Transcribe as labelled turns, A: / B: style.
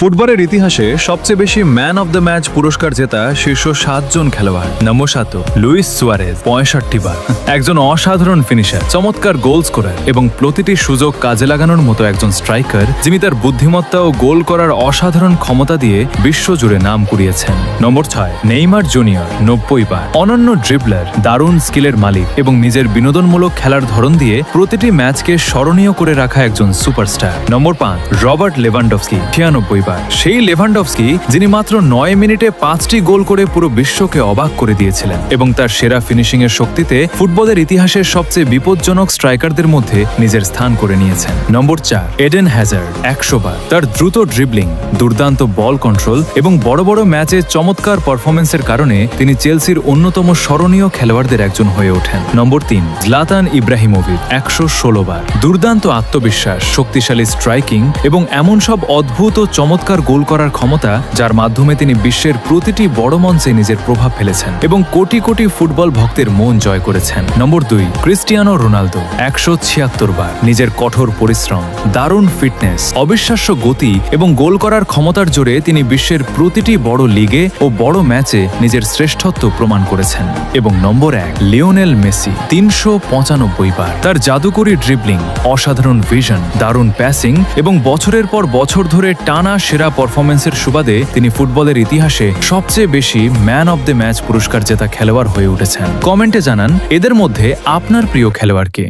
A: ফুটবলের ইতিহাসে সবচেয়ে বেশি ম্যান অব দ্য ম্যাচ পুরস্কার জেতা শীর্ষ ৭ জন খেলোয়াড়। নম্বর ৭ লুইস সুয়ারেজ ৬৫ বার। একজন অসাধারণ ফিনিশার, চমৎকার গোল স্কোরার এবং প্রতিটি সুযোগ কাজে লাগানোর মতো একজন স্ট্রাইকার, যিনি তার বুদ্ধিমত্তা ও গোল করার অসাধারণ ক্ষমতা দিয়ে বিশ্বজুড়ে নাম কুড়িয়েছেন। নম্বর ৬ নেইমার জুনিয়র ৯০ বার। অনন্য ড্রিবলার, দারুণ স্কিলের মালিক এবং নিজের বিনোদনমূলক খেলার ধরন দিয়ে প্রতিটি ম্যাচকে স্মরণীয় করে রাখা একজন সুপারস্টার। নম্বর ৫ রবার্ট লেভানডফস্কি ৯৬ বার। সেই লেভানডফস্কি যিনি মাত্র ৯ মিনিটে ৫টি গোল করে পুরো বিশ্বকে অবাক করে দিয়েছিলেন এবং তার সেরা ফিনিশিং এর শক্তিতে ফুটবলের ইতিহাসের সবচেয়ে বিপজ্জনক স্ট্রাইকারদের মধ্যে নিজের স্থান করে নিয়েছেন। নম্বর ৪ এডেন হ্যাজার্ড ১০০ বার। তার দ্রুত ড্রিবলিং, দুর্দান্ত বল কন্ট্রোল এবং বড় বড় ম্যাচে চমৎকার পারফরমেন্সের কারণে তিনি চেলসির অন্যতম স্মরণীয় খেলোয়াড়দের একজন হয়ে ওঠেন। নম্বর ৩ জলাতান ইব্রাহিমোভিচ ১১৬ বার। দুর্দান্ত আত্মবিশ্বাস, শক্তিশালী স্ট্রাইকিং এবং এমন সব অদ্ভুত ও চমৎকার গোল করার ক্ষমতা, যার মাধ্যমে তিনি বিশ্বের প্রতিটি বড় মঞ্চে নিজের প্রভাব ফেলেছেন এবং কোটি কোটি ফুটবল ভক্তের মন জয় করেছেন। নম্বর ২ ক্রিস্টিয়ানো রোনালদো ১৭৬ বার। নিজের কঠোর পরিশ্রম, দারুণ ফিটনেস, অবিশ্বাস্য গতি এবং গোল করার ক্ষমতার জোরে তিনি বিশ্বের প্রতিটি বড় লিগে ও বড় ম্যাচে নিজের শ্রেষ্ঠত্ব প্রমাণ করেছেন। এবং নম্বর ১ লিওনেল মেসি ৩৯৫ বার। তার জাদুকরী ড্রিবলিং, অসাধারণ ভিশন, দারুণ প্যাসিং এবং বছরের পর বছর ধরে টানা সেরা পারফরমেন্সের সুবাদে তিনি ফুটবলের ইতিহাসে সবচেয়ে বেশি ম্যান অব দ্য ম্যাচ পুরস্কার জেতা খেলোয়াড় হয়ে উঠেছেন। কমেন্টে জানান এদের মধ্যে আপনার প্রিয় খেলোয়াড় কে।